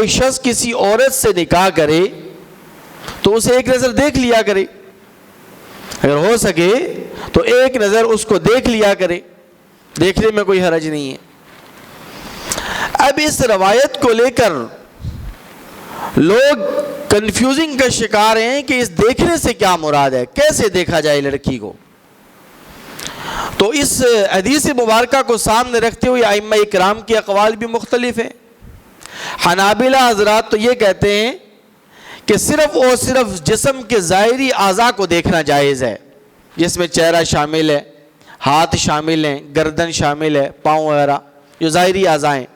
کوئی شخص کسی عورت سے نکاح کرے تو اسے ایک نظر دیکھ لیا کرے، اگر ہو سکے تو ایک نظر اس کو دیکھ لیا کرے، دیکھنے میں کوئی حرج نہیں ہے۔ اب اس روایت کو لے کر لوگ کنفیوزنگ کا شکار ہیں کہ اس دیکھنے سے کیا مراد ہے، کیسے دیکھا جائے لڑکی کو۔ تو اس حدیث مبارکہ کو سامنے رکھتے ہوئے ائمہ اکرام کے اقوال بھی مختلف ہیں۔ حنابلہ حضرات تو یہ کہتے ہیں کہ صرف اور صرف جسم کے ظاہری اعضاء کو دیکھنا جائز ہے، جس میں چہرہ شامل ہے، ہاتھ شامل ہیں، گردن شامل ہے، پاؤں وغیرہ جو ظاہری اعضاء ہیں،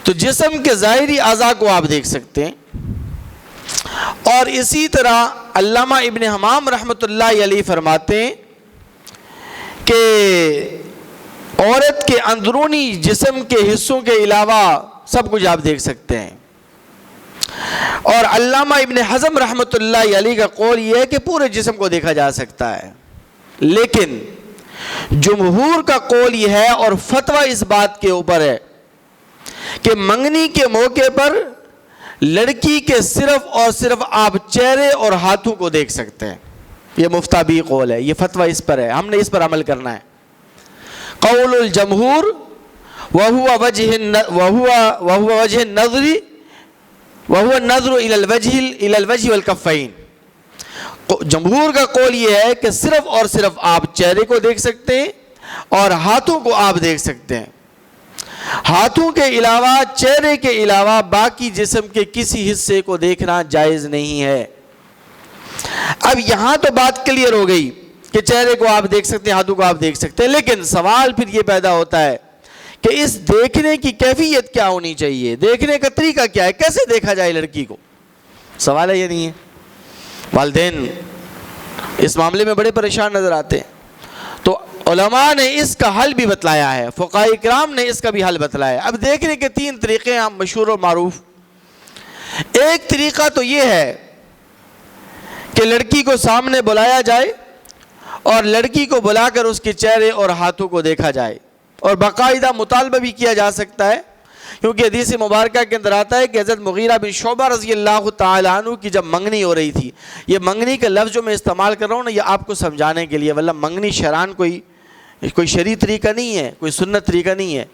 تو جسم کے ظاہری اعضاء کو آپ دیکھ سکتے ہیں۔ اور اسی طرح علامہ ابن حمام رحمۃ اللہ علیہ فرماتے ہیں کہ عورت کے اندرونی جسم کے حصوں کے علاوہ سب کچھ آپ دیکھ سکتے ہیں۔ اور علامہ ابن حزم رحمۃ اللہ علیہ کا قول یہ ہے کہ پورے جسم کو دیکھا جا سکتا ہے، لیکن جمہور کا قول یہ ہے اور فتویٰ اس بات کے اوپر ہے کہ منگنی کے موقع پر لڑکی کے صرف اور صرف آپ چہرے اور ہاتھوں کو دیکھ سکتے ہیں۔ یہ مفتابی قول ہے، یہ فتویٰ اس پر ہے، ہم نے اس پر عمل کرنا ہے۔ قول الجمہور وهو وجه النظر وهو النظر الى الوجه والكفين۔ جمہور کا قول یہ ہے کہ صرف اور صرف آپ چہرے کو دیکھ سکتے ہیں اور ہاتھوں کو آپ دیکھ سکتے ہیں، ہاتھوں کے علاوہ، چہرے کے علاوہ باقی جسم کے کسی حصے کو دیکھنا جائز نہیں ہے۔ اب یہاں تو بات کلیئر ہو گئی کہ چہرے کو آپ دیکھ سکتے ہیں، ہاتھوں کو آپ دیکھ سکتے ہیں، لیکن سوال پھر یہ پیدا ہوتا ہے کہ اس دیکھنے کی کیفیت کیا ہونی چاہیے، دیکھنے کا طریقہ کیا ہے، کیسے دیکھا جائے لڑکی کو؟ سوال ہے یہ نہیں ہے؟ والدین اس معاملے میں بڑے پریشان نظر آتے ہیں، تو علماء نے اس کا حل بھی بتلایا ہے، فقہاء اکرام نے اس کا بھی حل بتلایا ہے۔ اب دیکھنے کے 3 طریقے ہیں مشہور و معروف۔ ایک طریقہ تو یہ ہے کہ لڑکی کو سامنے بلایا جائے اور لڑکی کو بلا کر اس کے چہرے اور ہاتھوں کو دیکھا جائے، اور باقاعدہ مطالبہ بھی کیا جا سکتا ہے، کیونکہ حدیث مبارکہ کے اندر آتا ہے کہ حضرت مغیرہ بن شعبہ رضی اللہ تعالی عنہ کی جب منگنی ہو رہی تھی، یہ منگنی کا لفظ جو میں استعمال کر رہا ہوں نا، یہ آپ کو سمجھانے کے لیے، ورنہ منگنی شرعاً کوئی شرعی طریقہ نہیں ہے، کوئی سنت طریقہ نہیں ہے،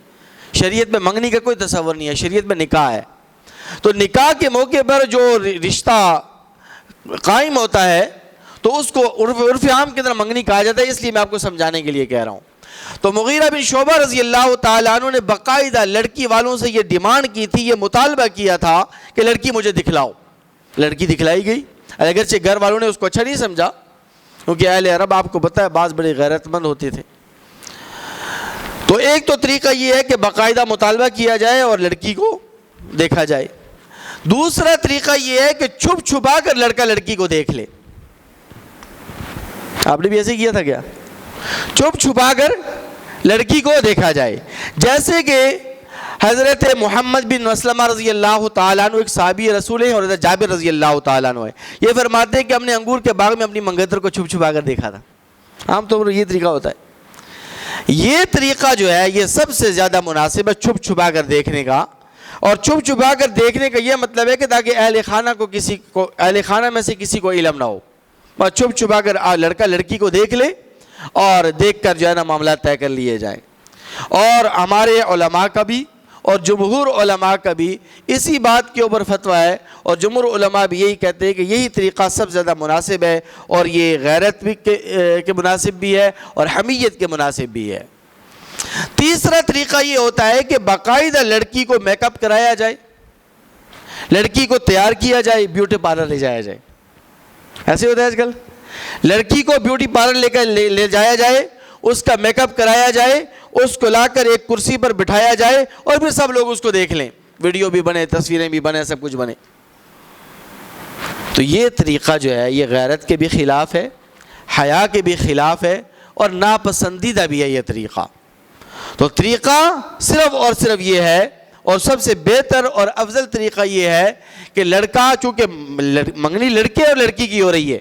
شریعت میں منگنی کا کوئی تصور نہیں ہے، شریعت میں نکاح ہے۔ تو نکاح کے موقع پر جو رشتہ قائم ہوتا ہے تو اس کو عرف عام کے اندر منگنی کہا جاتا ہے، اس لیے میں آپ کو سمجھانے کے لیے کہہ رہا ہوں۔ تو مغیرہ بن شعبہ رضی اللہ تعالیٰ عنہ نے باقاعدہ لڑکی والوں سے یہ ڈیمانڈ کی تھی، یہ مطالبہ کیا تھا کہ لڑکی مجھے دکھلاؤ۔ لڑکی دکھلائی گئی، اگرچہ گھر والوں نے اس کو اچھا نہیں سمجھا، کیونکہ اہل عرب آپ کو پتہ ہے بعض بڑے غیرت مند ہوتے تھے۔ تو ایک تو طریقہ یہ ہے کہ باقاعدہ مطالبہ کیا جائے اور لڑکی کو دیکھا جائے۔ دوسرا طریقہ یہ ہے کہ چھپ چھپا کر لڑکا لڑکی کو دیکھ لے۔ آپ نے بھی ایسے کیا تھا کیا؟ چھپ چھپا کر لڑکی کو دیکھا جائے، جیسے کہ حضرت محمد بن مسلمہ رضی اللہ تعالیٰ عنہ ایک صحابی رسول ہیں، اور حضرت جابر رضی اللہ تعالیٰ عنہ ہے، یہ فرماتے ہیں کہ ہم نے انگور کے باغ میں اپنی منگتر کو چھپ چھپا کر دیکھا تھا۔ عام طور پر یہ طریقہ ہوتا ہے۔ یہ طریقہ جو ہے یہ سب سے زیادہ مناسب ہے، چھپ چھپا کر دیکھنے کا۔ اور چھپ چھپا کر دیکھنے کا یہ مطلب ہے کہ تاکہ اہل خانہ میں سے کسی کو علم نہ ہو، بس چھپ چھپا کر لڑکا لڑکی کو دیکھ لے اور دیکھ کر جو ہے نا معاملات طے کر لیے جائیں۔ اور ہمارے علماء کا بھی اور جمہور علماء کا بھی اسی بات کے اوپر فتویٰ ہے، اور جمہور علماء بھی یہی کہتے ہیں کہ یہی طریقہ سب سے زیادہ مناسب ہے، اور یہ غیرت بھی کے مناسب بھی ہے اور حمیت کے مناسب بھی ہے۔ تیسرا طریقہ یہ ہوتا ہے کہ باقاعدہ لڑکی کو میک اپ کرایا جائے، لڑکی کو تیار کیا جائے، بیوٹی پارلر لے جایا جائے۔ ایسے ہوتا ہے آج کل، لڑکی کو بیوٹی پارلر لے کر لے جایا جائے، اس کا میک اپ کرایا جائے، اس کو لا کر ایک کرسی پر بٹھایا جائے، اور پھر سب لوگ اس کو دیکھ لیں، ویڈیو بھی بنے، تصویریں بھی بنے، سب کچھ بنے۔ تو یہ طریقہ جو ہے یہ غیرت کے بھی خلاف ہے، حیا کے بھی خلاف ہے، اور ناپسندیدہ بھی ہے یہ طریقہ۔ تو طریقہ صرف اور صرف یہ ہے، اور سب سے بہتر اور افضل طریقہ یہ ہے کہ لڑکا، چونکہ منگنی لڑکے اور لڑکی کی ہو رہی ہے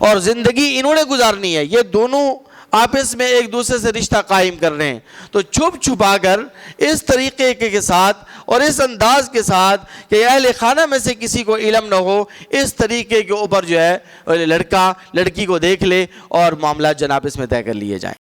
اور زندگی انہوں نے گزارنی ہے، یہ دونوں آپس میں ایک دوسرے سے رشتہ قائم کر رہے ہیں، تو چھپ چھپا کر اس طریقے کے ساتھ اور اس انداز کے ساتھ کہ اہل خانہ میں سے کسی کو علم نہ ہو، اس طریقے کے اوپر جو ہے لڑکا لڑکی کو دیکھ لے اور معاملات جناب اس میں طے کر لیے جائیں۔